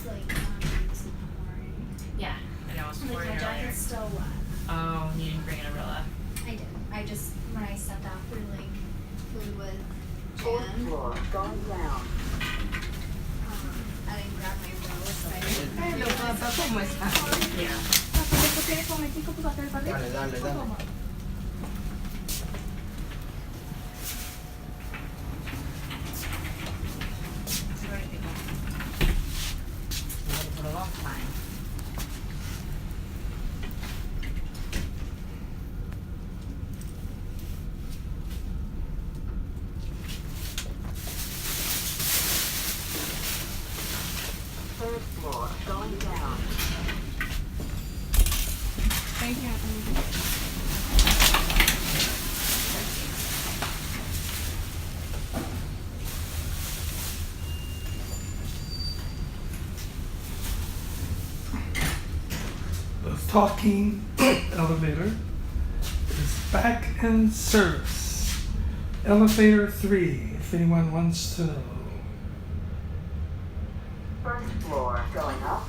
it's like non-usable already. Yeah, I know, I was Like pouring my earlier. jacket's still wet. Oh, you didn't bring an umbrella. I did. I just, when I stepped out for like food with Fourth Jan, floor, going down. I didn't grab my umbrella, so I didn't. Hello, Papa, ¿cómo estás? Yeah. ¿Por qué con el chico para hacer el ballet? Dale. For a long time. Third floor, going down. Thank you. The talking elevator is back in service. Elevator 3, if anyone wants to know. First floor, going up.